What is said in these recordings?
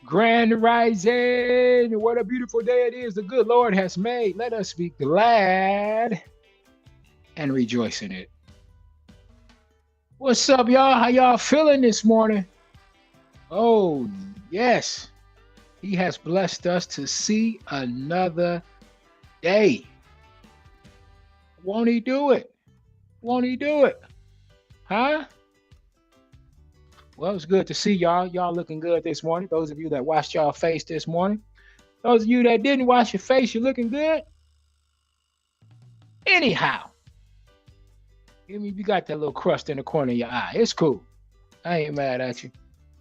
Grand rising. What a beautiful day it is. The good Lord has made. Let us be glad and rejoice in it. What's up, y'all? How y'all feeling this morning? Oh, yes. He has blessed us to see another day. Won't he do it? Won't he do it? Huh? Well, it's good to see y'all. Y'all looking good this morning. Those of you that washed y'all face this morning. Those of you that didn't wash your face, you're looking good. Anyhow, I mean, you got that little crust in the corner of your eye. It's cool. I ain't mad at you,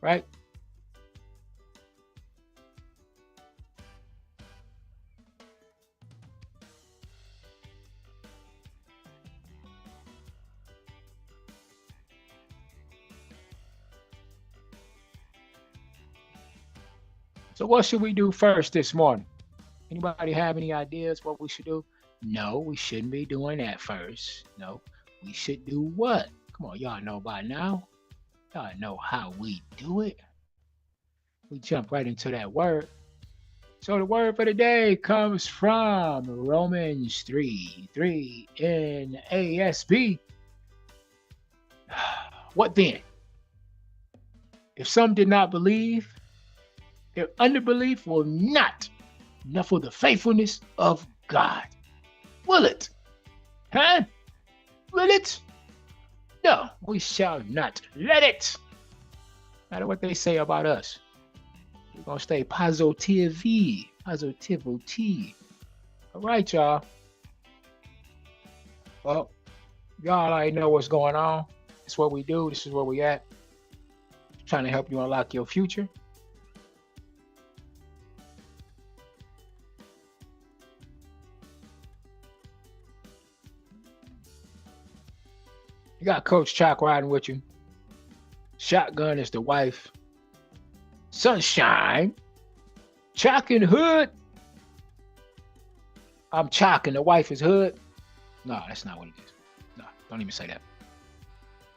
right? So what should we do first this morning? Anybody have any ideas what we should do? No, we shouldn't be doing that first. No, we should do what? Come on, y'all know by now. Y'all know how we do it. We jump right into that word. So the word for the day comes from Romans 3:3 NASB. What then? If some did not believe, their unbelief will not for the faithfulness of God. Will it? Huh? Will it? No, we shall not let it. No matter what they say about us, we're going to stay positive. Positivity. All right, y'all. Well, y'all already know what's going on. It's what we do. This is where we at. Trying to help you unlock your future. You got Coach Chalk riding with you. Shotgun is the wife. Sunshine. Chalk and Hood. I'm Chalk and the wife is Hood. No, that's not what it is. No, don't even say that.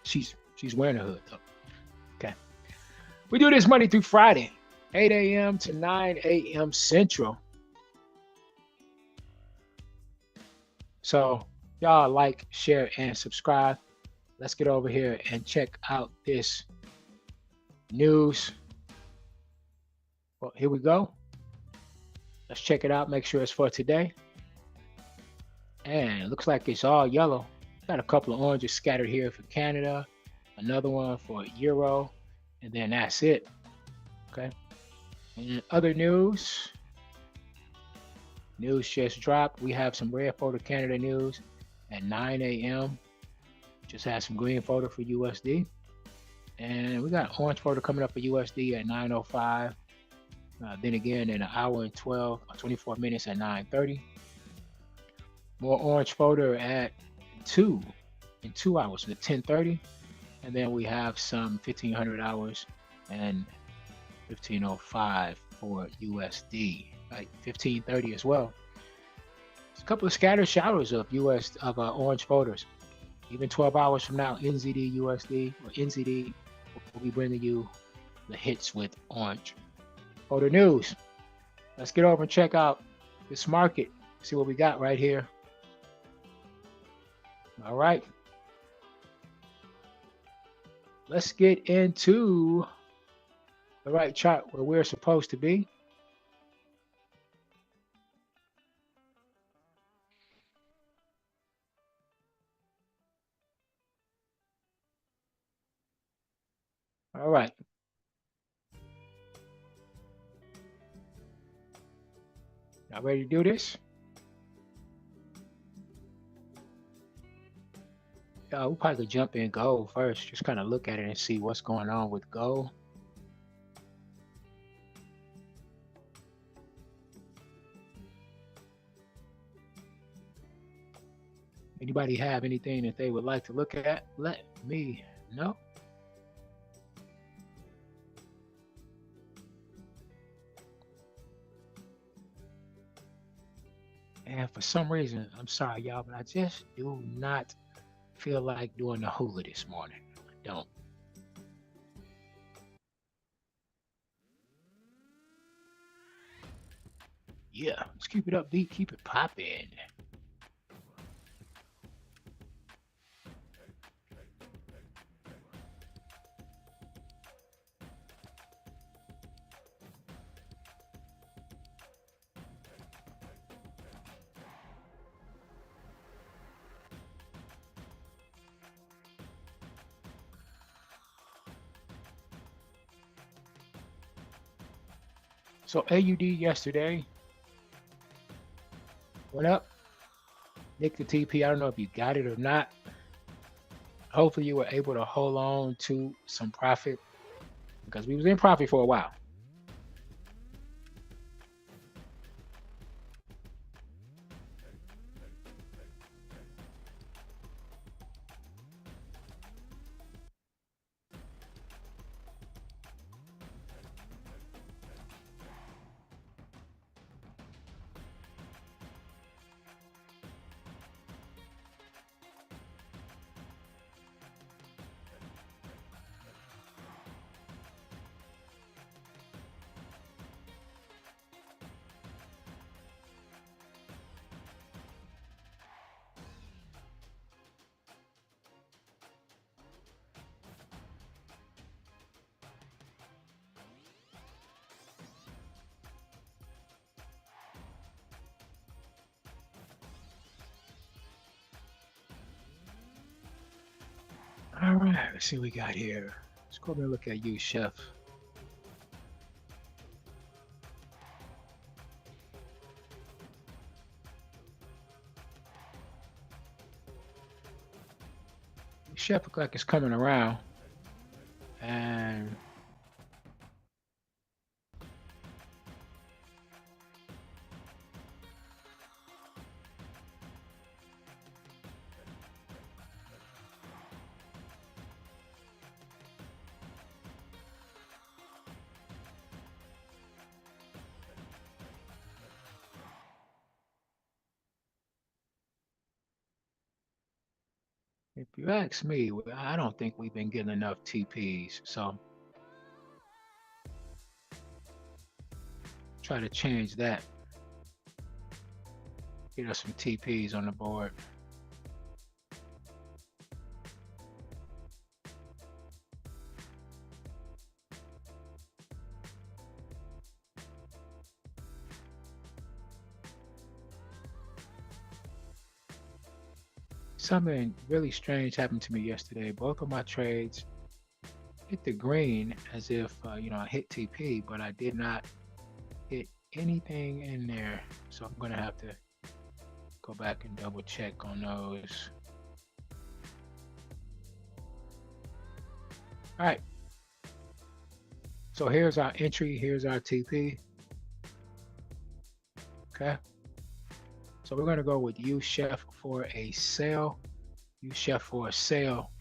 She's wearing a hood though. Okay. We do this Monday through Friday, 8 a.m. to 9 a.m. Central. So y'all like, share, and subscribe. Let's get over here and check out this news. Well, here we go. Let's check it out. Make sure it's for today. And it looks like it's all yellow. Got a couple of oranges scattered here for Canada, another one for Euro, and then that's it. Okay. And other news just dropped. We have some red photo Canada news at 9 a.m. Just had some green photo for USD. And we got orange photo coming up for USD at 9:05. Then again in an hour and 24 minutes at 9:30. More orange photo at 2 in 2 hours at 10:30. And then we have some 1500 hours and 1505 for USD, right? 1530 as well. There's a couple of scattered showers of orange photos. Even 12 hours from now, NZD USD or NZD will be bringing you the hits with orange. Photo news. Let's get over and check out this market. See what we got right here. All right. Let's get into the right chart where we're supposed to be. All right. Y'all ready to do this? We'll probably jump in gold first. Just kind of look at it and see what's going on with gold. Anybody have anything that they would like to look at? Let me know. And for some reason, I'm sorry, y'all, but I just do not feel like doing the hula this morning. I don't. Yeah, let's keep it upbeat, keep it popping. So AUD yesterday went up. Nick the TP, I don't know if you got it or not. Hopefully you were able to hold on to some profit because we was in profit for a while. All right, let's see what we got here. Let's go over and look at you, Chef. Chef look like it's coming around. And if you ask me, I don't think we've been getting enough TPs. So try to change that. Get us some TPs on the board. Something really strange happened to me yesterday. Both of my trades hit the green as if I hit TP, but I did not hit anything in there. So I'm gonna have to go back and double check on those. All right. So here's our entry. Here's our TP. Okay. So we're gonna go with you, Chef, for a sale. You, Chef, for a sale.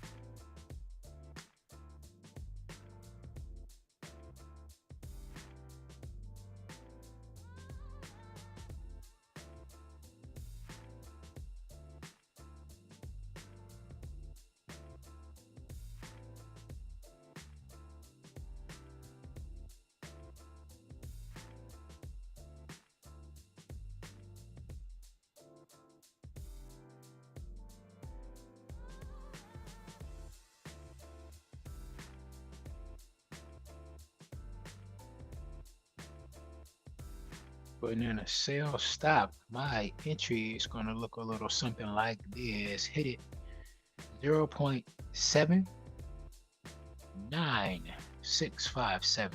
Putting in a sale stop. My entry is going to look a little something like this. Hit it 0.79657.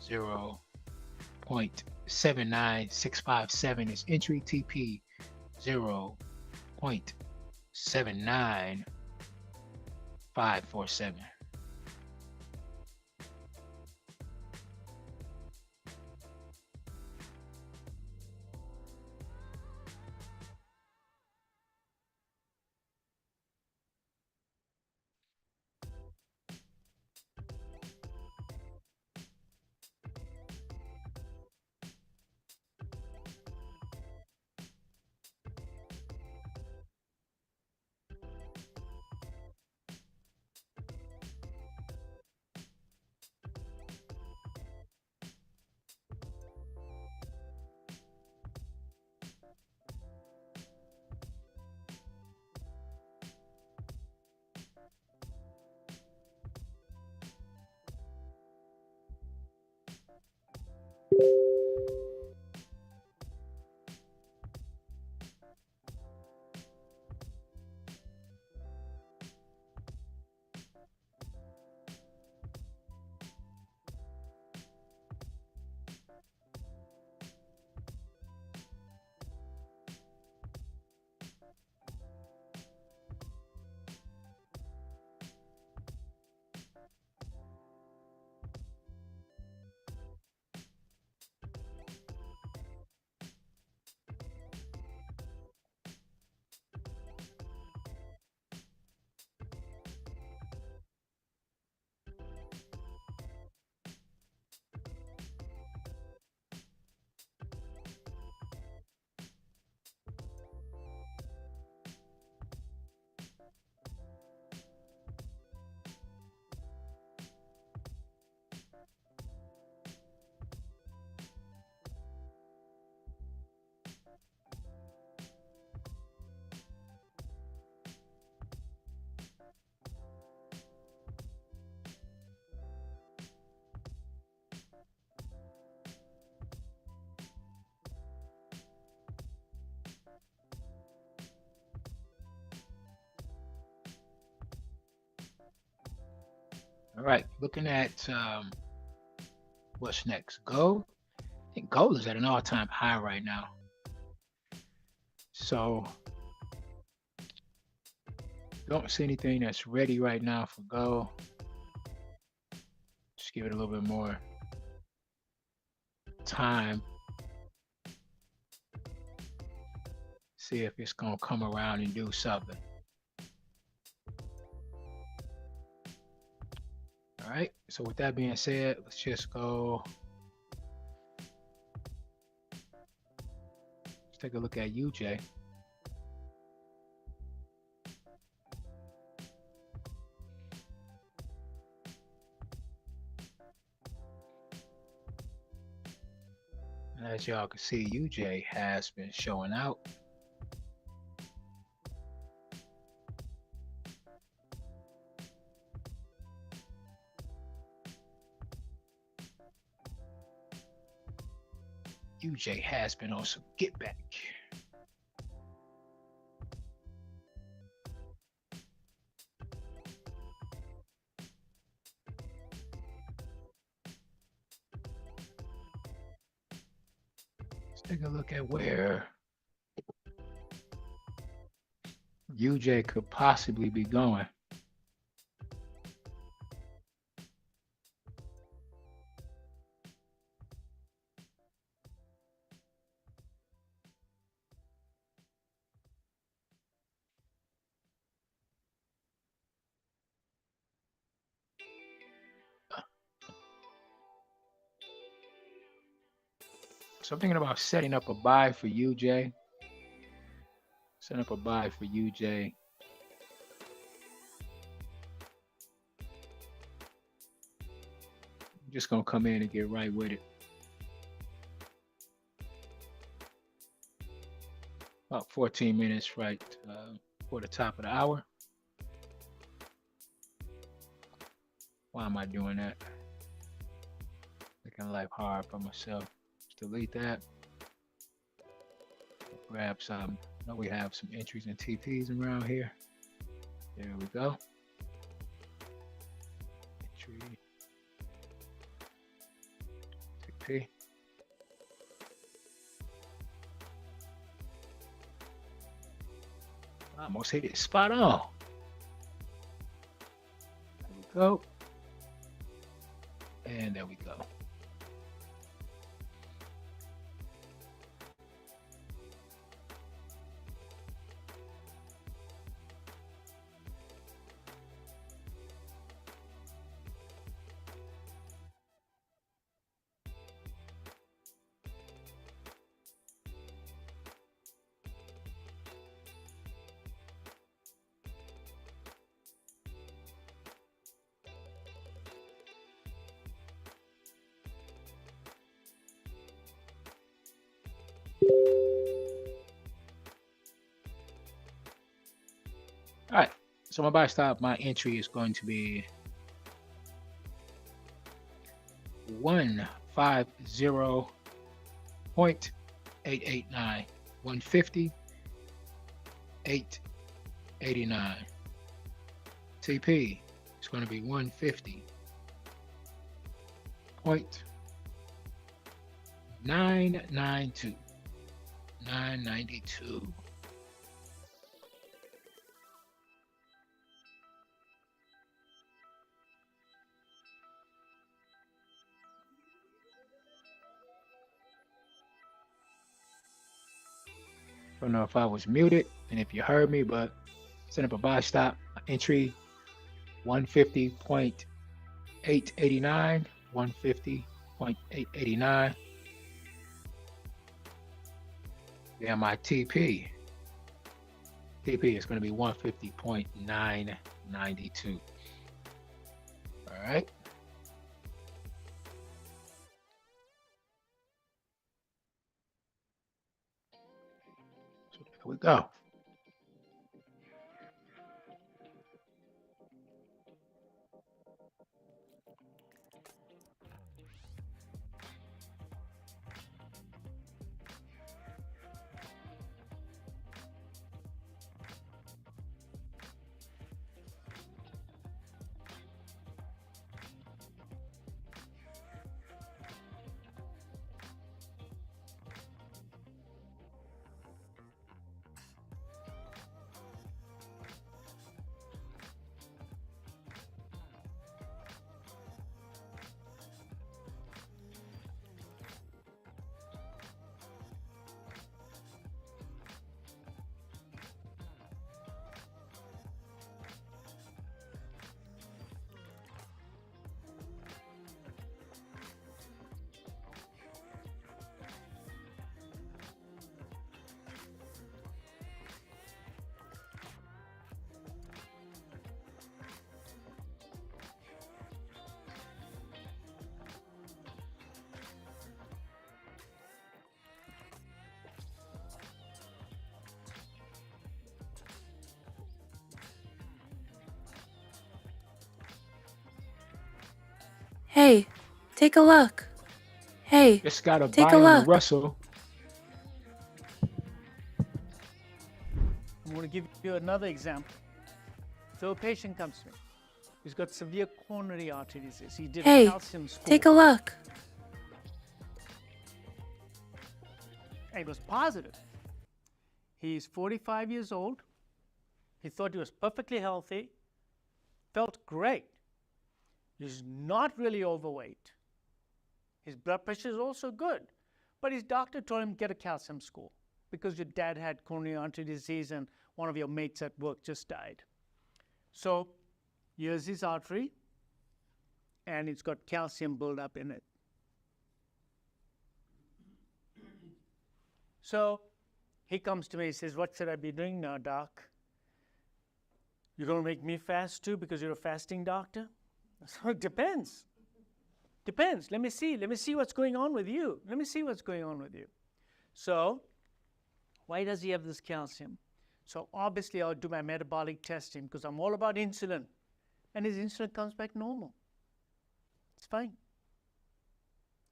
0.79657 is entry TP 0.79547. All right, looking at what's next. Gold. I think gold is at an all-time high right now. So don't see anything that's ready right now for gold. Just give it a little bit more time. See if it's gonna come around and do something. All right. So with that being said, let's just go. Let's take a look at UJ. And as y'all can see, UJ has been showing out. UJ has been on some get back. Let's take a look at where UJ could possibly be going. So I'm thinking about setting up a buy for UJ. Setting up a buy for UJ. I'm just gonna come in and get right with it. About 14 minutes right for the top of the hour. Why am I doing that? Making life hard for myself. Just delete that. Grab some. I know we have some entries and TPs around here. There we go. Entry. TP. I almost hit it spot on. There we go. And there we go. All right, so my buy stop, my entry is going to be 150.889. 150.889. TP is going to be 150.992. 992. Don't know if I was muted and if you heard me, but set up a buy stop entry 150.889, 150.889. Then my TP is going to be 150.992. All right. So there we go. Hey, take a look. Hey, Just got a take buy a on the look. Russell. I'm going to give you another example. So a patient comes to me. He's got severe coronary artery disease. He did a Hey, calcium score. take a look. And it was positive. He's 45 years old. He thought he was perfectly healthy. Felt great. He's not really overweight. His blood pressure is also good. But his doctor told him get a calcium score because your dad had coronary artery disease and one of your mates at work just died. So here's his artery, and it's got calcium buildup in it. So he comes to me, he says, what should I be doing now, doc? You're going to make me fast too because you're a fasting doctor? So it depends. Depends. Let me see what's going on with you. Let me see what's going on with you. So why does he have this calcium? So obviously I'll do my metabolic testing because I'm all about insulin. And his insulin comes back normal. It's fine.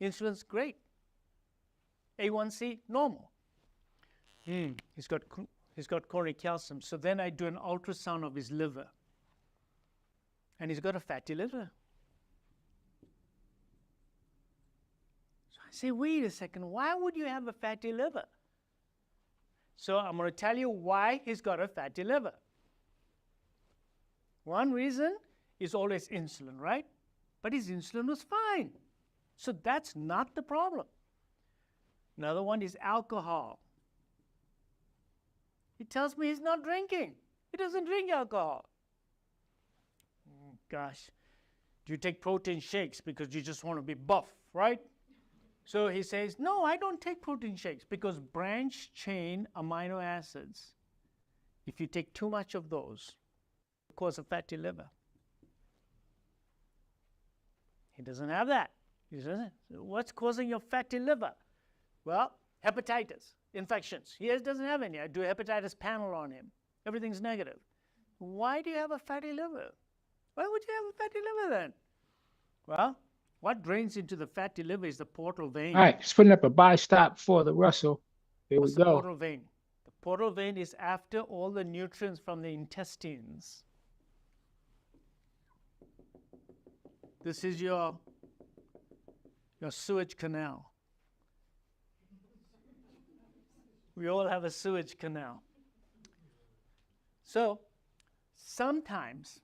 Insulin's great. A1C, normal. He's got coronary calcium. So then I do an ultrasound of his liver. And he's got a fatty liver. So I say, wait a second, why would you have a fatty liver? So I'm going to tell you why he's got a fatty liver. One reason is always insulin, right? But his insulin was fine. So that's not the problem. Another one is alcohol. He tells me he's not drinking. He doesn't drink alcohol. Gosh, do you take protein shakes because you just want to be buff, right? So he says, no, I don't take protein shakes because branch chain amino acids, if you take too much of those, cause a fatty liver. He doesn't have that. He says, what's causing your fatty liver? Well, hepatitis, infections. He doesn't have any. I do a hepatitis panel on him. Everything's negative. Why do you have a fatty liver? Why would you have a fatty liver then? Well, What drains into the fatty liver is the portal vein. All right, just putting up a buy stop for the Russell. Here we What's the go. portal vein? The portal vein is after all the nutrients from the intestines. This is your sewage canal. We all have a sewage canal. So sometimes,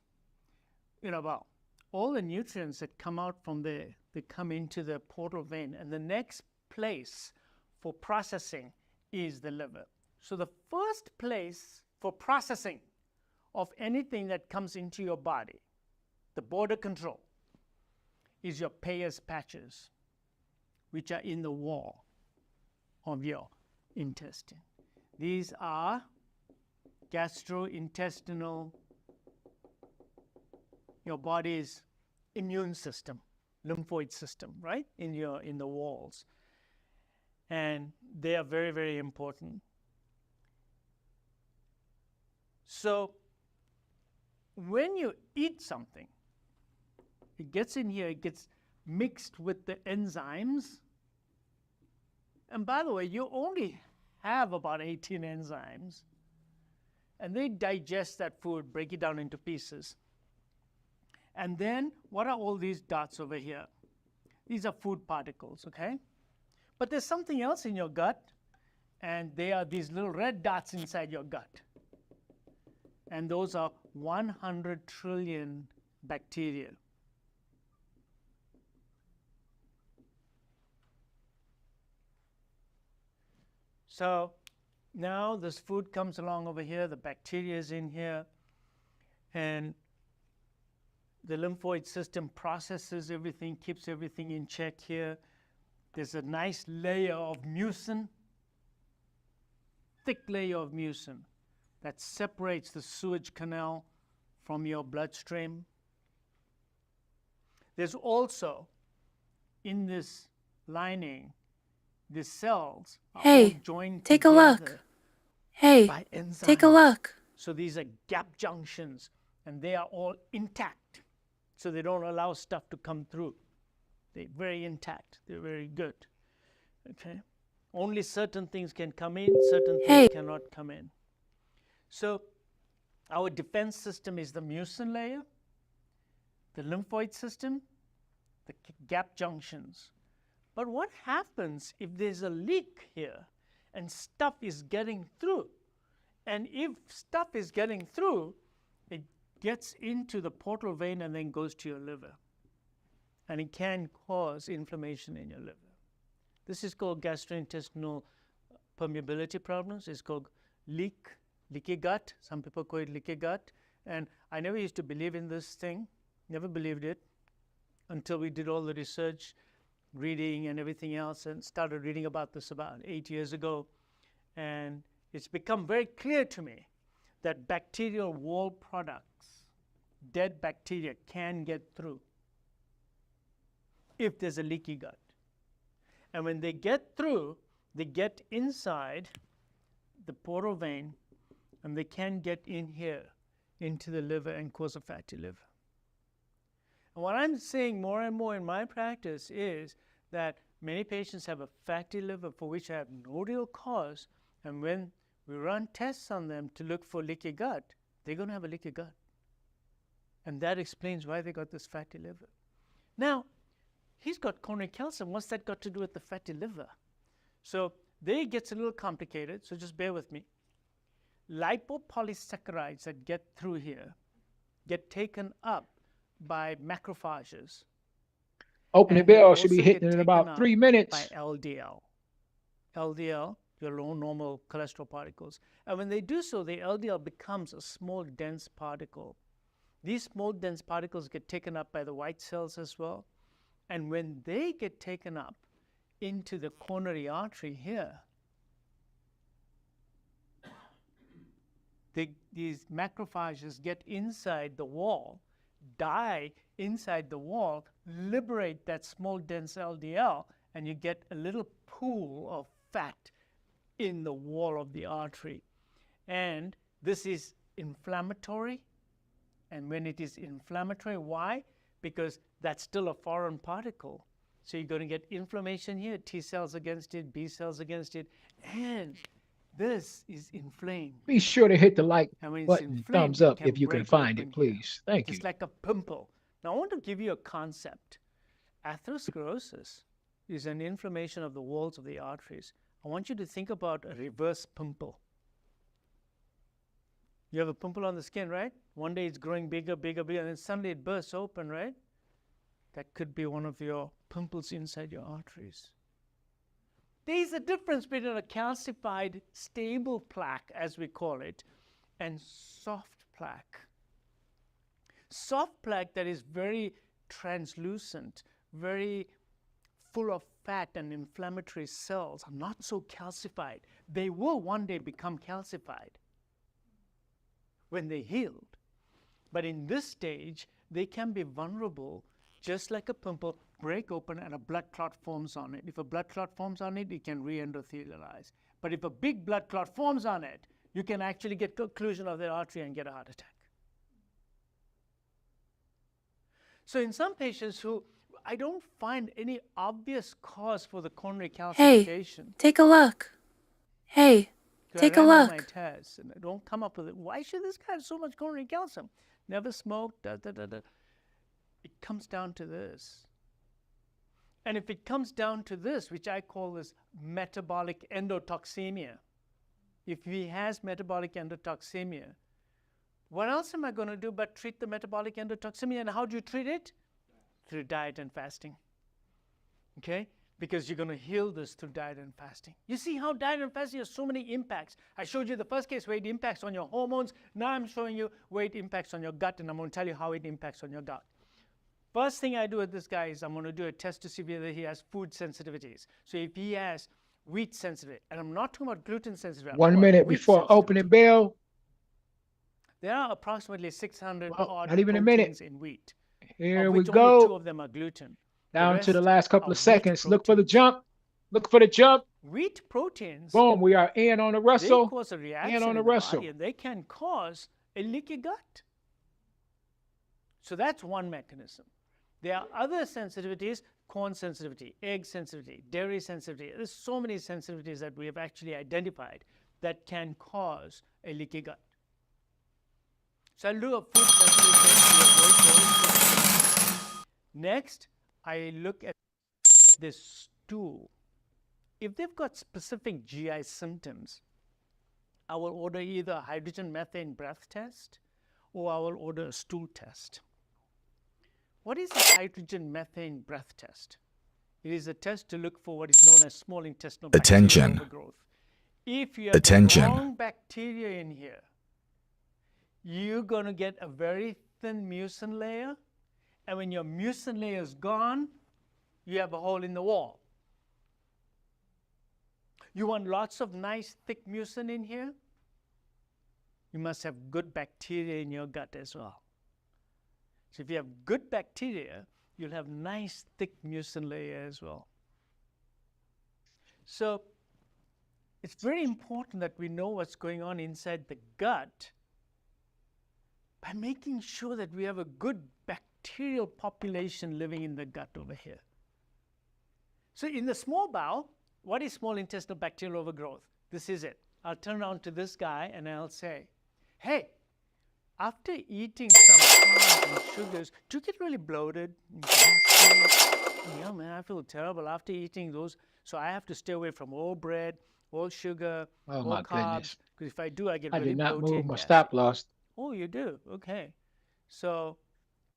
well, all the nutrients that come out from there, they come into the portal vein, and the next place for processing is the liver. So the first place for processing of anything that comes into your body, the border control, is your Peyer's patches, which are in the wall of your intestine. These are gastrointestinal, your body's immune system, lymphoid system, right? In the walls. And they are very, very important. So when you eat something, it gets in here, it gets mixed with the enzymes. And by the way, you only have about 18 enzymes. And they digest that food, break it down into pieces. And then, what are all these dots over here? These are food particles, okay? But there's something else in your gut, and they are these little red dots inside your gut. And those are 100 trillion bacteria. So now this food comes along over here, the bacteria is in here, and the lymphoid system processes everything, keeps everything in check here. There's a nice layer of mucin, thick layer of mucin that separates the sewage canal from your bloodstream. There's also, in this lining, the cells are all Hey, joined take a together look. Hey, by enzymes. take a look. So these are gap junctions, and they are all intact. So they don't allow stuff to come through. They're very intact. They're very good. Okay? Only certain things can come in, certain things cannot come in. So our defense system is the mucin layer, the lymphoid system, the gap junctions. But what happens if there's a leak here and stuff is getting through? And if stuff is getting through, it gets into the portal vein and then goes to your liver. And it can cause inflammation in your liver. This is called gastrointestinal permeability problems. It's called leaky gut. Some people call it leaky gut. And I never used to believe in this thing, never believed it, until we did all the research, reading and everything else, and started reading about this about 8 years ago. And it's become very clear to me that bacterial wall products, dead bacteria, can get through if there's a leaky gut. And when they get through, they get inside the portal vein, and they can get in here into the liver and cause a fatty liver. And what I'm seeing more and more in my practice is that many patients have a fatty liver for which I have no real cause, and when we run tests on them to look for leaky gut, they're going to have a leaky gut. And that explains why they got this fatty liver. Now, he's got coronary calcium. What's that got to do with the fatty liver? So there it gets a little complicated, so just bear with me. Lipopolysaccharides that get through here get taken up by macrophages. Opening And they bell should be also hitting get in taken about up 3 minutes. by LDL. LDL, your low normal cholesterol particles. And when they do so, the LDL becomes a small dense particle. These small dense particles get taken up by the white cells as well. And when they get taken up into the coronary artery here, these macrophages get inside the wall, die inside the wall, liberate that small dense LDL, and you get a little pool of fat in the wall of the artery. And this is inflammatory. And when it is inflammatory, why? because that's still a foreign particle. So you're going to get inflammation here, T cells against it, B cells against it, and this is inflamed. Be sure to hit the like And when it's button, inflamed, thumbs it up can if you can break find open it, please. here, Thank you. just like a pimple. Now, I want to give you a concept. Atherosclerosis is an inflammation of the walls of the arteries. I want you to think about a reverse pimple. You have a pimple on the skin, right? One day it's growing bigger, bigger, bigger, and then suddenly it bursts open, right? That could be one of your pimples inside your arteries. There's a difference between a calcified, stable plaque, as we call it, and soft plaque. Soft plaque that is very translucent, very full of fat and inflammatory cells are not so calcified. They will one day become calcified when they healed. But in this stage, they can be vulnerable, just like a pimple, break open and a blood clot forms on it. If a blood clot forms on it, it can re-endothelialize. But if a big blood clot forms on it, you can actually get occlusion of the artery and get a heart attack. So in some patients who I don't find any obvious cause for the coronary calcification. Hey, take a look. Hey, take a I ran all look. my tests and I don't come up with it. Why should this guy have so much coronary calcium? Never smoked, da, da, da, da. It comes down to this. And if it comes down to this, which I call this metabolic endotoxemia, if he has metabolic endotoxemia, what else am I going to do but treat the metabolic endotoxemia? And how do you treat it? Through diet and fasting. Okay? Because you're going to heal this through diet and fasting. You see how diet and fasting has so many impacts. I showed you the first case where it impacts on your hormones. Now I'm showing you where it impacts on your gut, and I'm going to tell you how it impacts on your gut. First thing I do with this guy is I'm going to do a test to see whether he has food sensitivities. So if he has wheat sensitivity, and I'm not talking about gluten sensitivity. 1 minute before opening bell. There are approximately 600 odd not even a proteins minute. in wheat. Here of we which only 2 go. of them are gluten. Down to the last couple are of seconds. wheat Look for the proteins. jump. Look for the jump. Wheat proteins, Boom. We are in on the they Russell. cause a reaction on in the the Russell. body, and they can cause a leaky gut. So that's one mechanism. There are other sensitivities: corn sensitivity, egg sensitivity, dairy sensitivity. There's so many sensitivities that we have actually identified that can cause a leaky gut. So I'll do a food sensitivity test to avoid those. Next, I look at this stool. If they've got specific GI symptoms, I will order either a hydrogen methane breath test or I will order a stool test. What is a hydrogen methane breath test? It is a test to look for what is known as small intestinal bacterial overgrowth. If you have the wrong bacteria in here, you're going to get a very thin mucin layer, and when your mucin layer is gone, you have a hole in the wall. You want lots of nice thick mucin in here? You must have good bacteria in your gut as well. So if you have good bacteria, you'll have nice thick mucin layer as well. So it's very important that we know what's going on inside the gut by making sure that we have a good bacterial population living in the gut over here. So in the small bowel, what is small intestinal bacterial overgrowth? This is it. I'll turn around to this guy and I'll say, hey, after eating some carbs and sugars, do you get really bloated? Yeah, man, I feel terrible after eating those. So I have to stay away from all bread, all sugar, all carbs. Because if I do, I get really bloated. I did not move my stop loss. Oh, you do? Okay. So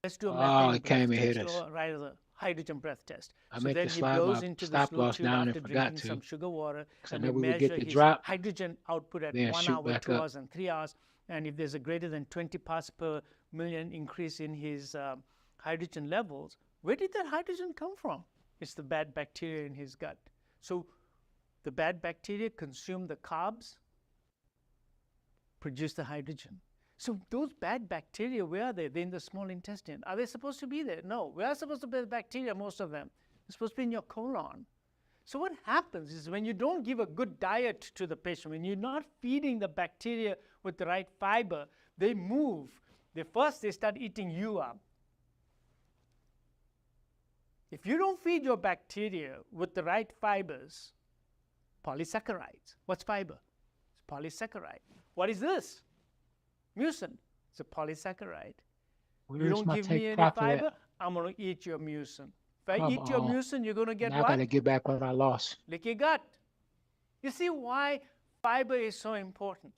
let's do a methane breath test, or rather the hydrogen breath test. So then he blows into the stop tube after drinking some sugar water, and we measure his hydrogen output at 1 hour, 2 hours, and 3 hours. And if there's a greater than 20 parts per million increase in his hydrogen levels, where did that hydrogen come from? It's the bad bacteria in his gut. So the bad bacteria consume the carbs, produce the hydrogen. So those bad bacteria, where are they? They're in the small intestine. Are they supposed to be there? No. Where are supposed to be the bacteria, most of them? They're supposed to be in your colon. So what happens is when you don't give a good diet to the patient, when you're not feeding the bacteria with the right fiber, they move. They start eating you up. If you don't feed your bacteria with the right fibers, polysaccharides. What's fiber? It's polysaccharide. What is this? Mucin. It's a polysaccharide. You Where's don't my give take me any profit at? fiber, I'm going to eat your mucin. If I Come eat your on. mucin, you're going to get Now I what? gotta get back what I lost. Leaky gut. You see why fiber is so important?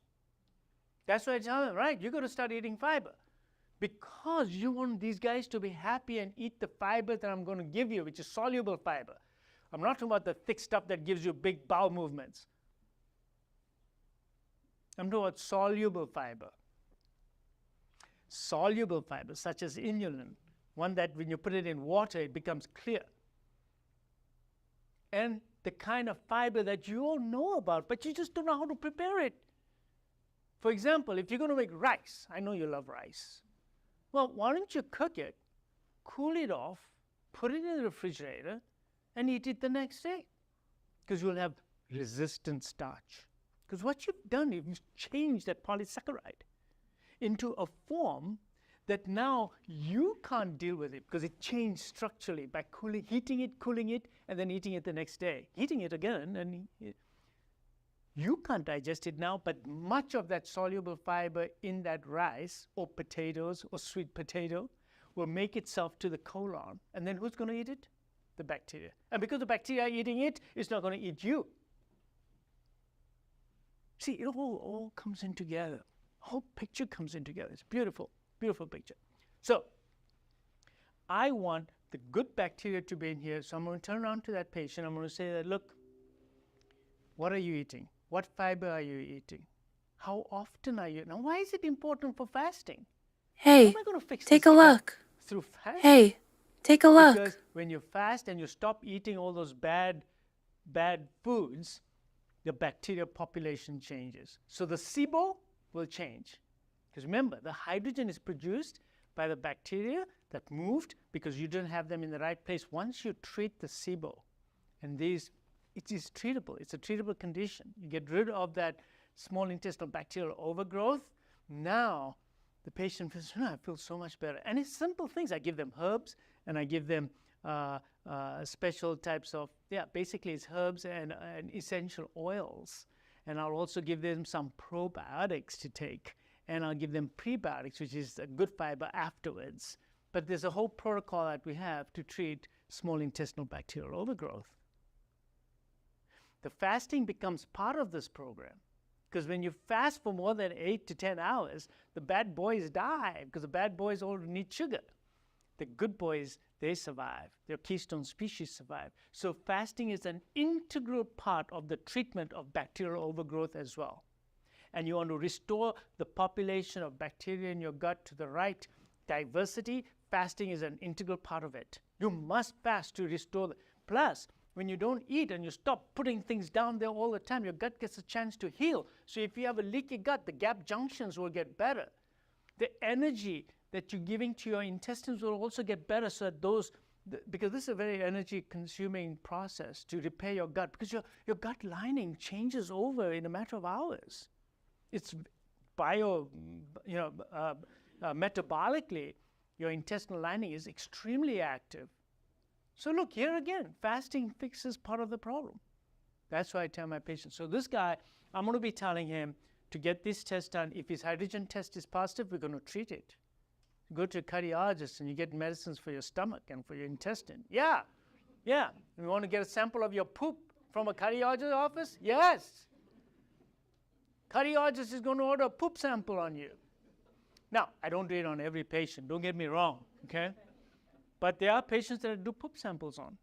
That's why I tell them, right, you're going to start eating fiber. Because you want these guys to be happy and eat the fiber that I'm going to give you, which is soluble fiber. I'm not talking about the thick stuff that gives you big bowel movements. I'm talking about soluble fiber. Soluble fiber, such as inulin, one that when you put it in water, it becomes clear. And the kind of fiber that you all know about, but you just don't know how to prepare it. For example, if you're going to make rice, I know you love rice. Well, why don't you cook it, cool it off, put it in the refrigerator, and eat it the next day? Because you'll have resistant starch. Because what you've done, you've changed that polysaccharide into a form that now you can't deal with it because it changed structurally by heating it, cooling it, and then eating it the next day. Heating it again, and you can't digest it now, but much of that soluble fiber in that rice or potatoes or sweet potato will make itself to the colon. And then who's going to eat it? The bacteria. And because the bacteria are eating it, it's not going to eat you. See, it all comes in together. The whole picture comes in together. It's beautiful, beautiful picture. So I want the good bacteria to be in here. So I'm going to turn around to that patient. I'm going to say that, look, what are you eating? What fiber are you eating? How often are you? Now, why is it important for fasting? How Hey, am I going to fix take this a gut look. through fasting? Hey, take a look. Because when you fast and you stop eating all those bad foods, the bacteria population changes. So the SIBO will change. Because remember, the hydrogen is produced by the bacteria that moved because you didn't have them in the right place. Once you treat the SIBO, and it is treatable. It's a treatable condition. You get rid of that small intestinal bacterial overgrowth. Now the patient feels, I feel so much better. And it's simple things. I give them herbs and I give them special types of, basically it's herbs and essential oils. And I'll also give them some probiotics to take. And I'll give them prebiotics, which is a good fiber afterwards. But there's a whole protocol that we have to treat small intestinal bacterial overgrowth. The fasting becomes part of this program. Because when you fast for more than 8 to 10 hours, the bad boys die because the bad boys all need sugar. The good boys, they survive. Their keystone species survive. So fasting is an integral part of the treatment of bacterial overgrowth as well. And you want to restore the population of bacteria in your gut to the right diversity, fasting is an integral part of it. You must fast to restore the. Plus, when you don't eat and you stop putting things down there all the time, your gut gets a chance to heal. So if you have a leaky gut, the gap junctions will get better. The energy that you're giving to your intestines will also get better, so that because this is a very energy consuming process to repair your gut, because your gut lining changes over in a matter of hours. It's metabolically, your intestinal lining is extremely active. So look, here again, fasting fixes part of the problem. That's why I tell my patients. So this guy, I'm going to be telling him to get this test done. If his hydrogen test is positive, we're going to treat it. You go to a cardiologist and you get medicines for your stomach and for your intestine. Yeah. You want to get a sample of your poop from a cardiologist's office? Yes. Cardiologist is going to order a poop sample on you. Now, I don't do it on every patient. Don't get me wrong, okay? But there are patients that I do poop samples on.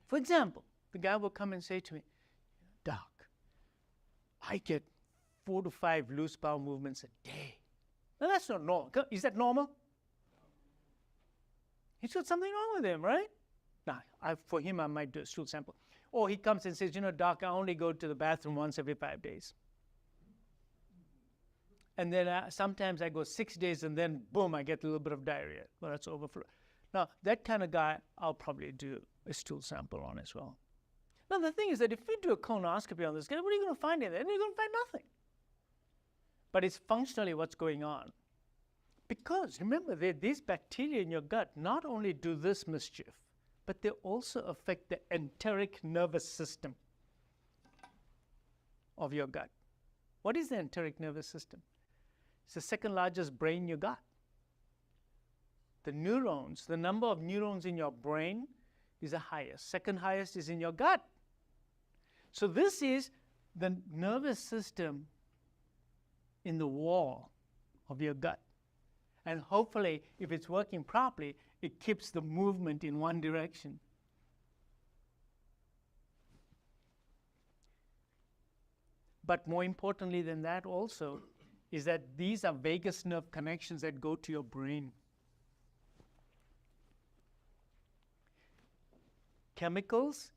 For example, the guy will come and say to me, Doc, I get 4 to 5 loose bowel movements a day. Now, that's not normal. Is that normal? He's got something wrong with him, right? Now, for him, I might do a stool sample. Or he comes and says, Doc, I only go to the bathroom once every 5 days. And then sometimes I go 6 days and then, boom, I get a little bit of diarrhea. Well, that's overflow. Now, that kind of guy, I'll probably do a stool sample on as well. Now, the thing is that if we do a colonoscopy on this guy, what are you going to find in there? You're going to find nothing. But it's functionally what's going on. Because, remember, these bacteria in your gut not only do this mischief, but they also affect the enteric nervous system of your gut. What is the enteric nervous system? It's the second largest brain you got. The neurons, the number of neurons in your brain is the highest. Second highest is in your gut. So this is the nervous system in the wall of your gut. And hopefully, if it's working properly, it keeps the movement in one direction. But more importantly than that also is that these are vagus nerve connections that go to your brain. Chemicals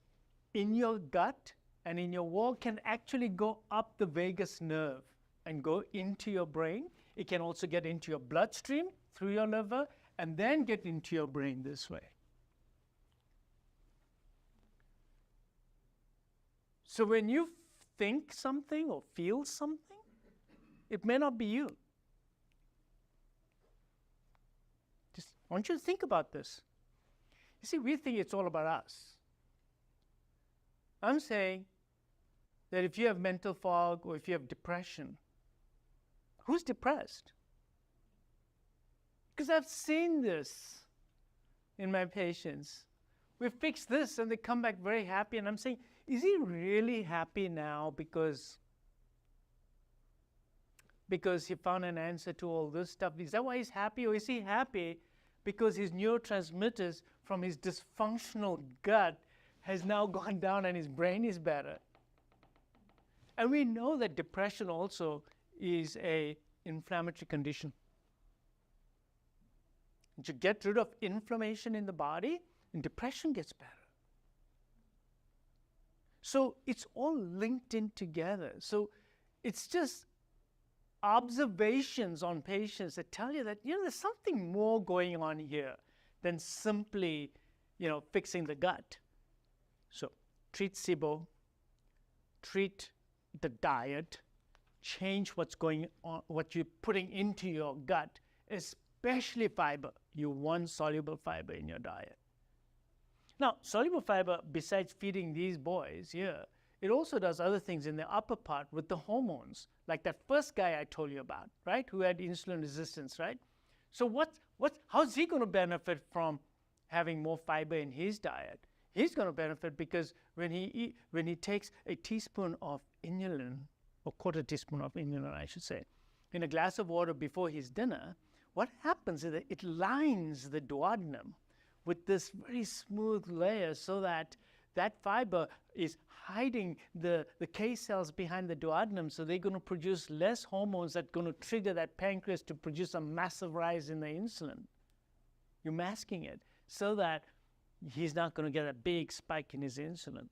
in your gut and in your wall can actually go up the vagus nerve and go into your brain. It can also get into your bloodstream through your liver and then get into your brain this way. So when you think something or feel something, it may not be you. Just I want you to think about this. You see, we think it's all about us. I'm saying that if you have mental fog or if you have depression, who's depressed? Because I've seen this in my patients. We fix this and they come back very happy, and I'm saying, is he really happy now because he found an answer to all this stuff? Is that why he's happy? Or is he happy because his neurotransmitters from his dysfunctional gut has now gone down and his brain is better? And we know that depression also is an inflammatory condition. And you get rid of inflammation in the body, and depression gets better. So it's all linked in together. So it's just observations on patients that tell you that, there's something more going on here than simply, fixing the gut. So treat SIBO, treat the diet, change what's going on, what you're putting into your gut, especially fiber. You want soluble fiber in your diet. Now, soluble fiber, besides feeding these boys here, it also does other things in the upper part with the hormones, like that first guy I told you about, right, who had insulin resistance, right? So how's he going to benefit from having more fiber in his diet? He's going to benefit because when he takes a teaspoon of inulin, or quarter teaspoon of inulin, I should say, in a glass of water before his dinner, what happens is that it lines the duodenum with this very smooth layer so that that fiber is hiding the K cells behind the duodenum, so they're going to produce less hormones that are going to trigger that pancreas to produce a massive rise in the insulin. You're masking it so that he's not going to get a big spike in his insulin.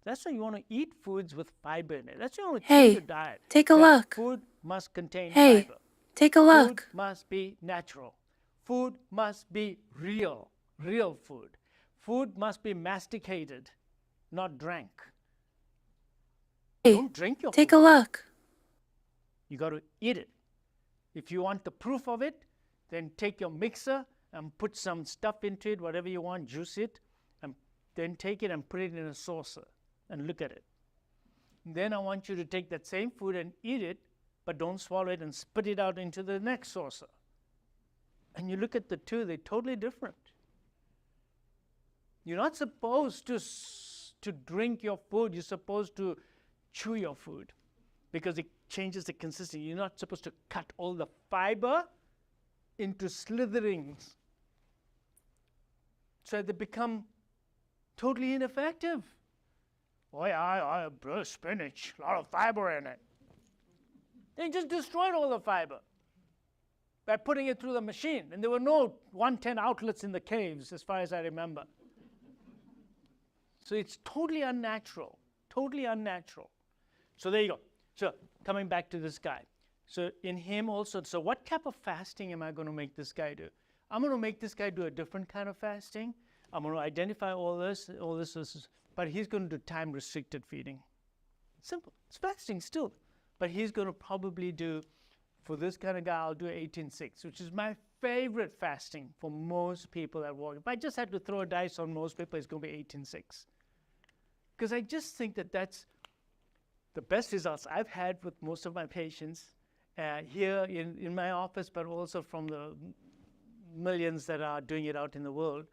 That's why you want to eat foods with fiber in it. That's why you want to change your diet. Take a look. Food must contain Hey, fiber. take a look. Food must be natural. Food must be real food. Food must be masticated, not drank. Hey, Don't drink your take food. a look. You got to eat it. If you want the proof of it, then take your mixer and put some stuff into it, whatever you want, juice it, and then take it and put it in a saucer and look at it. Then I want you to take that same food and eat it, but don't swallow it and spit it out into the next saucer. And you look at the two, they're totally different. You're not supposed to drink your food. You're supposed to chew your food because it changes the consistency. You're not supposed to cut all the fiber into slitherings so they become totally ineffective. Oh yeah, I spinach, a lot of fiber in it. They just destroyed all the fiber by putting it through the machine. And there were no 110 outlets in the caves, as far as I remember. So it's totally unnatural, totally unnatural. So there you go. So coming back to this guy. So in him also, so what type of fasting am I going to make this guy do? I'm going to make this guy do a different kind of fasting. I'm going to identify all this, but he's going to do time-restricted feeding. Simple. It's fasting still. But he's going to probably do, for this kind of guy, I'll do 18-6, which is my favorite fasting for most people that walk. If I just had to throw a dice on most people, it's going to be 18:6. Because I just think that that's the best results I've had with most of my patients here in my office, but also from the millions that are doing it out in the world.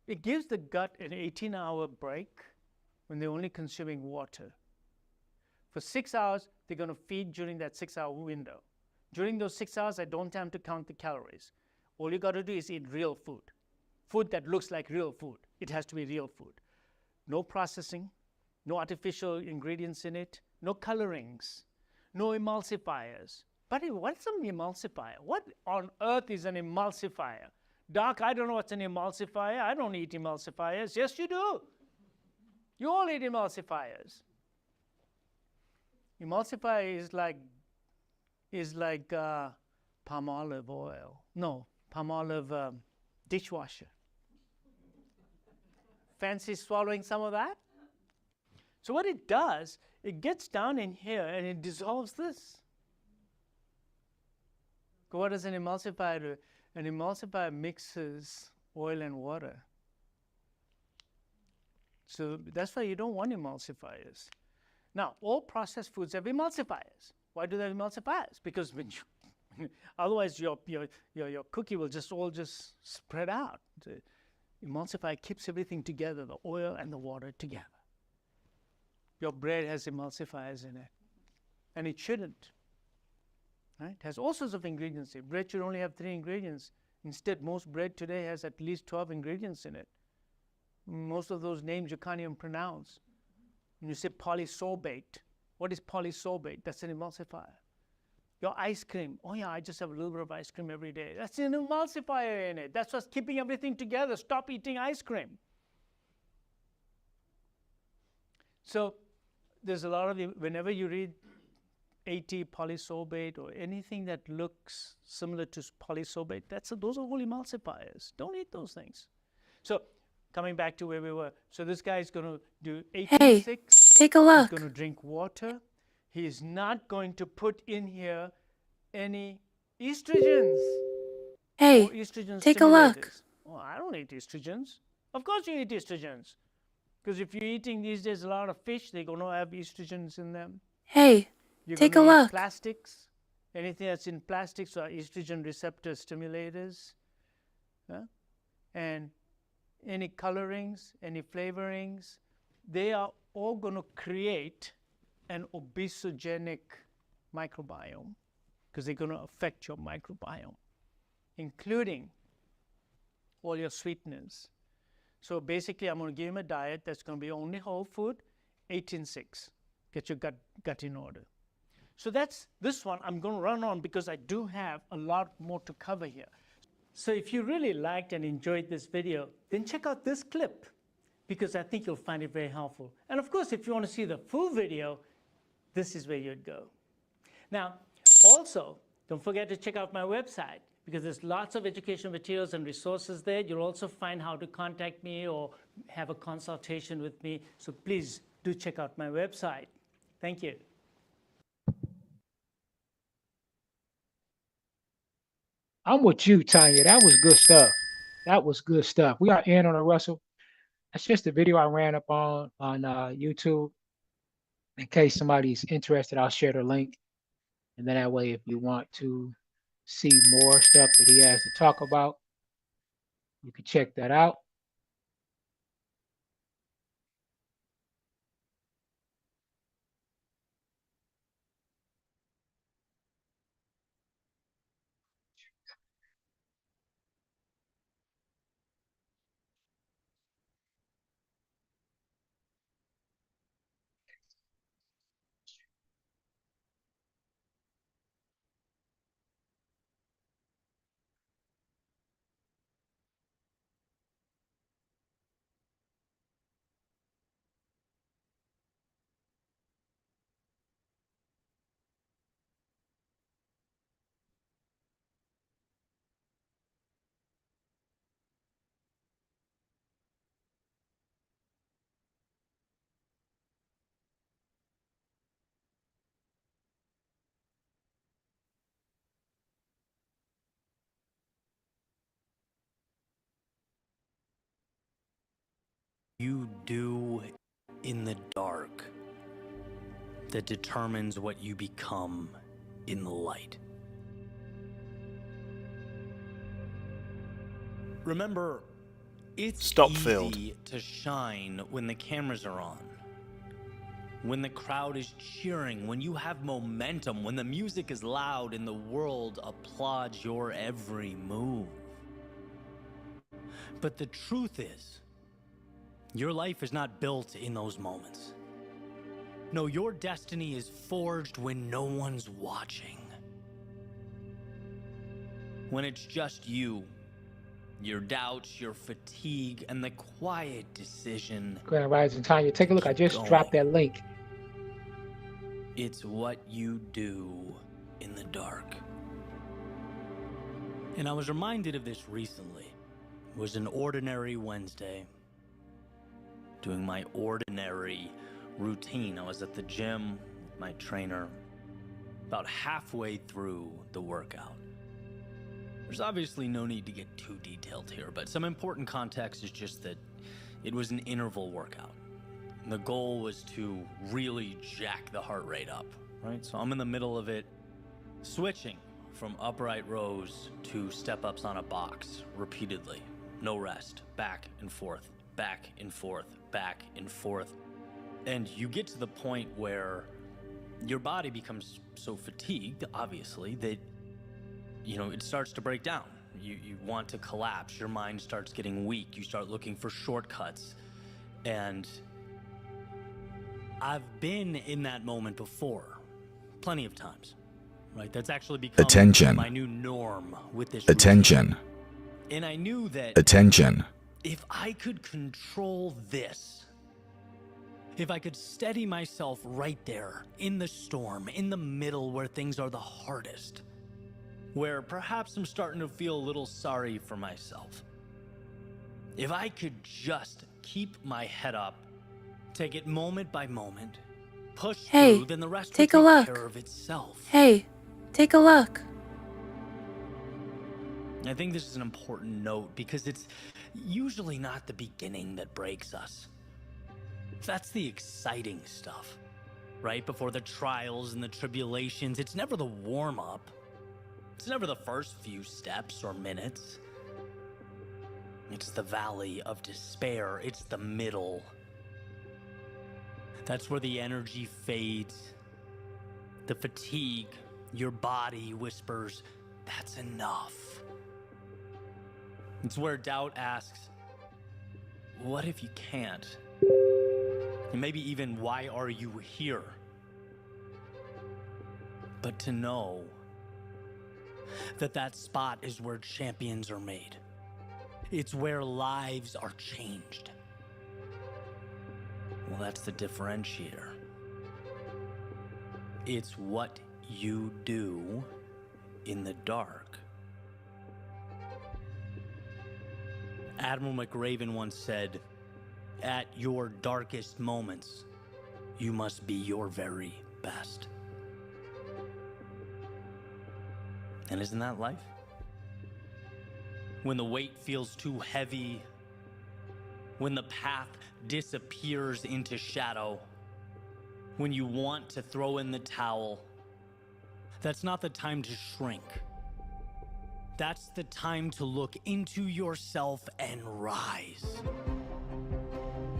It gives the gut an 18-hour break when they're only consuming water. For 6 hours, they're going to feed during that 6-hour window. During those 6 hours, I don't have to count the calories. All you got to do is eat real food. Food that looks like real food. It has to be real food. No processing, no artificial ingredients in it, no colorings, no emulsifiers. But what's an emulsifier? What on earth is an emulsifier? Doc, I don't know what's an emulsifier. I don't eat emulsifiers. Yes, you do. You all eat emulsifiers. Emulsifier is like palm olive oil. No, palm olive dishwasher. Fancy swallowing some of that? So what it does, it gets down in here and it dissolves this. What does an emulsifier do? An emulsifier mixes oil and water. So that's why you don't want emulsifiers. Now, all processed foods have emulsifiers. Why do they have emulsifiers? Because when you otherwise your cookie will just all spread out. The emulsifier keeps everything together, the oil and the water together. Your bread has emulsifiers in it, and it shouldn't. Right? It has all sorts of ingredients. Bread should only have 3 ingredients. Instead, most bread today has at least 12 ingredients in it. Most of those names you can't even pronounce. When you say polysorbate, what is polysorbate? That's an emulsifier. Your ice cream, oh yeah, I just have a little bit of ice cream every day. That's an emulsifier in it. That's what's keeping everything together. Stop eating ice cream. So there's a lot of, whenever you read AT polysorbate or anything that looks similar to polysorbate, those are all emulsifiers. Don't eat those things. So coming back to where we were. So this guy is going to do 18:6. Hey, take a He's look. going to drink water. He is not going to put in here any estrogens Hey, or estrogen take a look. stimulators. Oh, I don't eat estrogens. Of course you eat estrogens. Because if you're eating these days a lot of fish, they're going to have estrogens in them. Hey, You're take a going to eat look. plastics. Anything that's in plastics are estrogen receptor stimulators. And any colorings, any flavorings, they are all going to create an obesogenic microbiome because they're going to affect your microbiome, including all your sweeteners. So basically, I'm going to give him a diet that's going to be only whole food, 18:6. Get your gut in order. So that's this one. I'm going to run on because I do have a lot more to cover here. So if you really liked and enjoyed this video, then check out this clip because I think you'll find it very helpful. And of course, if you want to see the full video, this is where you'd go. Now, also, don't forget to check out my website because there's lots of educational materials and resources there. You'll also find how to contact me or have a consultation with me. So please do check out my website. Thank you. I'm with you, Tanya. That was good stuff. That was good stuff. We are in on a Russell. That's just a video I ran up on YouTube. In case somebody's interested, I'll share the link. And then that way, if you want to see more stuff that he has to talk about, you can check that out. do in the dark that determines what you become in the light. Remember, it's Stop easy field. to shine when the cameras are on, when the crowd is cheering, when you have momentum, when the music is loud and the world applauds your every move. But the truth is, your life is not built in those moments. No, your destiny is forged when no one's watching. When it's just you, your doubts, your fatigue, and the quiet decision. Grand Rising Tanya, take a look. I just Keep dropped going. that link. It's what you do in the dark. And I was reminded of this recently. It was an ordinary Wednesday, doing my ordinary routine. I was at the gym with my trainer, about halfway through the workout. There's obviously no need to get too detailed here, but some important context is just that it was an interval workout. And the goal was to really jack the heart rate up, right? So I'm in the middle of it, switching from upright rows to step-ups on a box repeatedly. No rest, back and forth, back and forth, back and forth. And you get to the point where your body becomes so fatigued, obviously, that it starts to break down. You want to collapse. Your mind starts getting weak. You start looking for shortcuts. And I've been in that moment before, plenty of times, right? That's actually become Attention. my new norm with this Attention. routine. And I knew that Attention. if I could control this, if I could steady myself right there in the storm, in the middle where things are the hardest, where perhaps I'm starting to feel a little sorry for myself. If I could just keep my head up, take it moment by moment, push Hey, through, then the rest take will a take look. care of itself. Hey, take a look. I think this is an important note because it's usually not the beginning that breaks us. That's the exciting stuff, right? Before the trials and the tribulations, it's never the warm-up. It's never the first few steps or minutes. It's the valley of despair. It's the middle. That's where the energy fades, the fatigue, your body whispers, "That's enough." It's where doubt asks, "What if you can't?" And maybe even, "Why are you here?" But to know that spot is where champions are made. It's where lives are changed. Well, that's the differentiator. It's what you do in the dark. Admiral McRaven once said, "At your darkest moments, you must be your very best." And isn't that life? When the weight feels too heavy, when the path disappears into shadow, when you want to throw in the towel, that's not the time to shrink. That's the time to look into yourself and rise.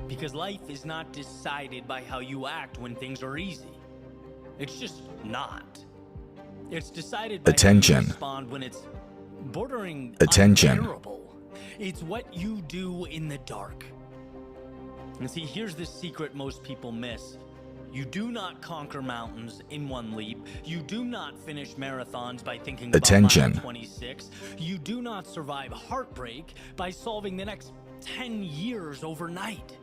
Because life is not decided by how you act when things are easy. It's just not. It's decided by how Attention. you respond when it's bordering Attention. unbearable. It's what you do in the dark. And see, here's the secret most people miss. You do not conquer mountains in one leap. You do not finish marathons by thinking Attention. about mile 26. You do not survive heartbreak by solving the next 10 years overnight.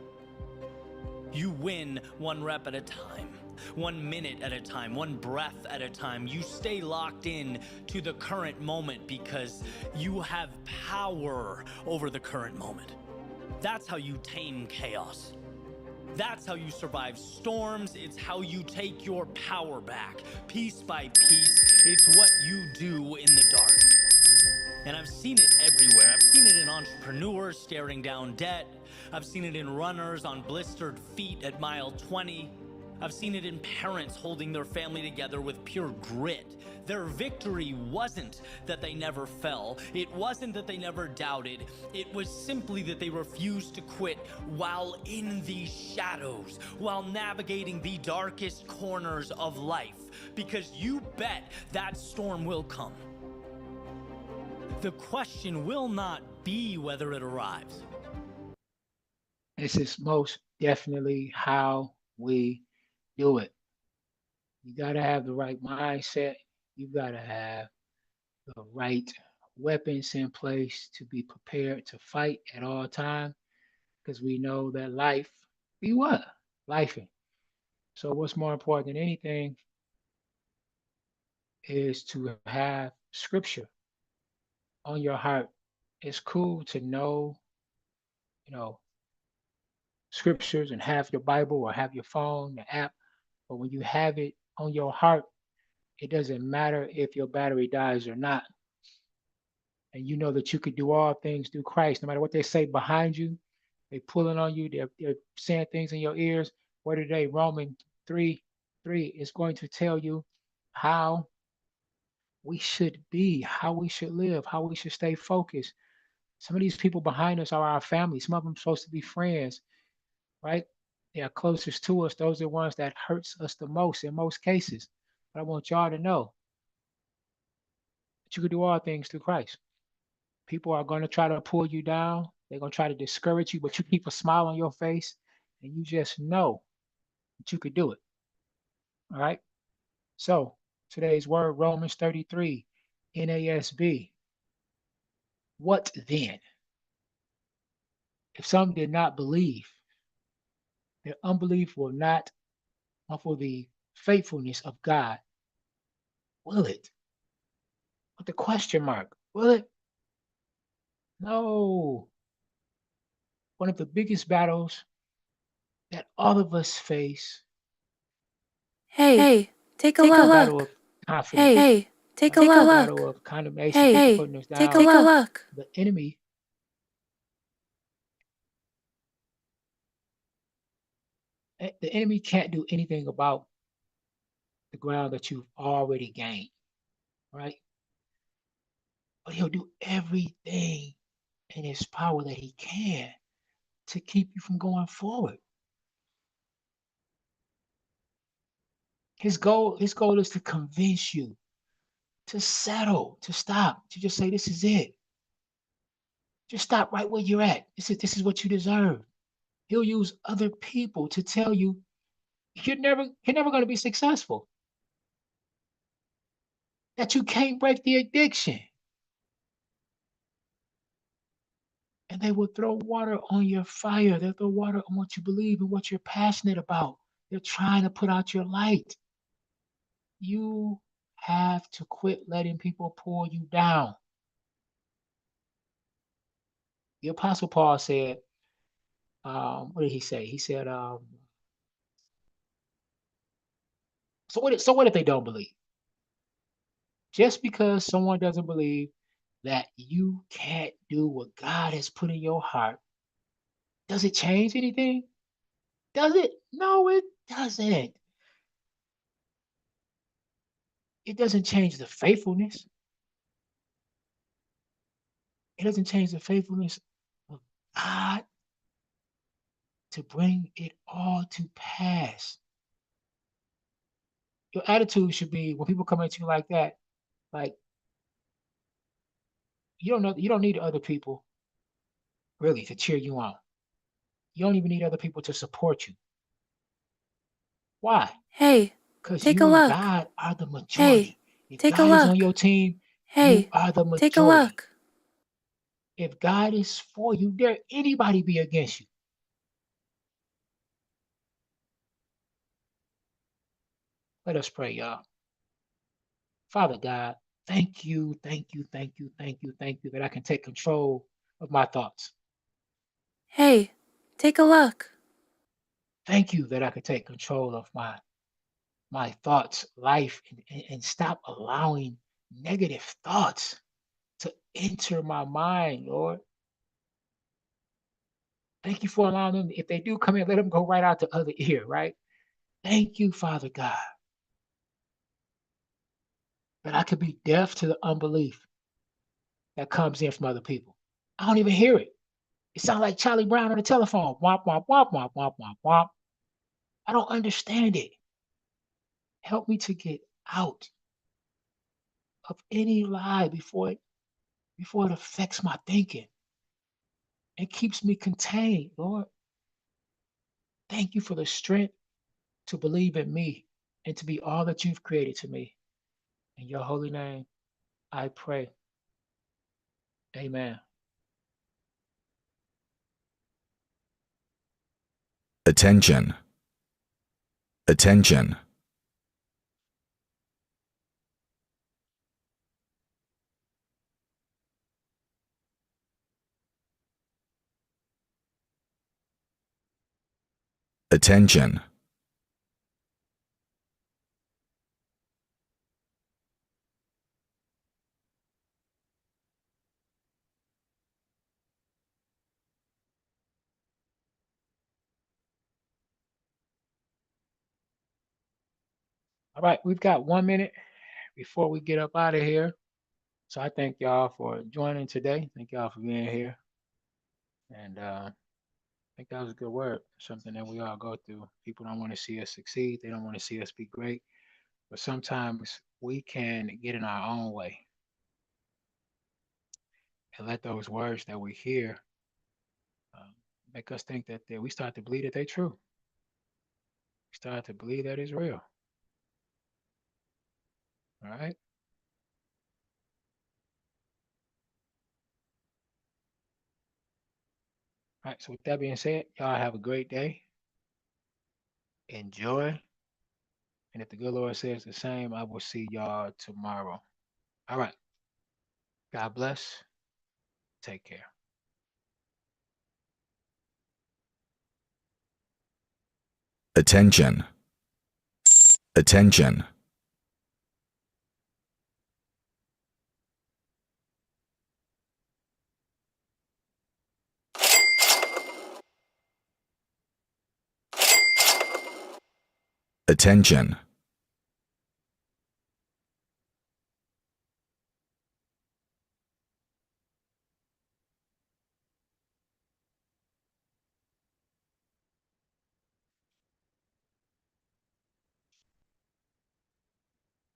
You win one rep at a time, 1 minute at a time, one breath at a time. You stay locked in to the current moment because you have power over the current moment. That's how you tame chaos. That's how you survive storms. It's how you take your power back, piece by piece. It's what you do in the dark. And I've seen it everywhere. I've seen it in entrepreneurs staring down debt. I've seen it in runners on blistered feet at mile 20. I've seen it in parents holding their family together with pure grit. Their victory wasn't that they never fell. It wasn't that they never doubted. It was simply that they refused to quit while in these shadows, while navigating the darkest corners of life. Because you bet that storm will come. The question will not be whether it arrives. This is most definitely how we do it. You got to have the right mindset. You got to have the right weapons in place to be prepared to fight at all times because we know that life be what? Life. So what's more important than anything is to have scripture on your heart. It's cool to know, you know, scriptures and have your Bible or have your phone, the app, but when you have it on your heart, it doesn't matter if your battery dies or not. And you know that you could do all things through Christ, no matter what they say behind you. They pulling on you. They're saying things in your ears. What today? Romans 3:3 is going to tell you how we should be, how we should live, how we should stay focused. Some of these people behind us are our family. Some of them supposed to be friends, right? They are closest to us. Those are the ones that hurts us the most in most cases. But I want y'all to know that you can do all things through Christ. People are going to try to pull you down. They're going to try to discourage you, but you keep a smile on your face and you just know that you could do it. All right. So today's word, Romans 33, NASB. What then? If some did not believe, their unbelief will not muffle the faithfulness of God. Will it? With the question mark. Will it? No. One of the biggest battles that all of us face Hey, take a is the look. battle of confidence. Hey, take a The look. battle of condemnation, people Hey, putting us take down. a look. The enemy, the enemy can't do anything about the ground that you've already gained, right? But he'll do everything in his power that he can to keep you from going forward. His goal is to convince you to settle, to stop, to just say, this is it. Just stop right where you're at. This is what you deserve. He'll use other people to tell you you're never going to be successful. That you can't break the addiction. And they will throw water on your fire. They'll throw water on what you believe and what you're passionate about. They're trying to put out your light. You have to quit letting people pull you down. The Apostle Paul said, what did he say? He said, so what if they don't believe? Just because someone doesn't believe that you can't do what God has put in your heart, does it change anything? Does it? No, it doesn't. It doesn't change the faithfulness. It doesn't change the faithfulness of God to bring it all to pass. Your attitude should be when people come at you like that, like you don't need other people really to cheer you on. You don't even need other people to support you. Why? Hey, Because take a you and look. God are the Hey, majority. If take a God is on look. your team, you Hey, are the take a majority. look. If God is for you, dare anybody be against you. Let us pray, y'all. Father God, thank you, thank you, thank you, thank you, thank you that I can take control of my thoughts. Hey, take a look. Thank you that I can take control of my thoughts, life, and stop allowing negative thoughts to enter my mind, Lord. Thank you for allowing them. If they do come in, let them go right out the other ear, right? Thank you, Father God, that I could be deaf to the unbelief that comes in from other people. I don't even hear it. It sounds like Charlie Brown on the telephone. Womp, womp, womp, womp, womp, womp, womp. I don't understand it. Help me to get out of any lie before it affects my thinking and keeps me contained, Lord. Thank you for the strength to believe in me and to be all that you've created to me. In your holy name, I pray. Amen. Attention. Attention. Attention. All right, we've got 1 minute before we get up out of here. So I thank y'all for joining today. Thank y'all for being here. And I think that was a good word. Something that we all go through. People don't want to see us succeed. They don't want to see us be great. But sometimes we can get in our own way and let those words that we hear uh, make us think that we start to believe that they're true. We start to believe that it's real. All right. All right. So with that being said, y'all have a great day. Enjoy. And if the good Lord says the same, I will see y'all tomorrow. All right. God bless. Take care. Attention. Attention. Attention.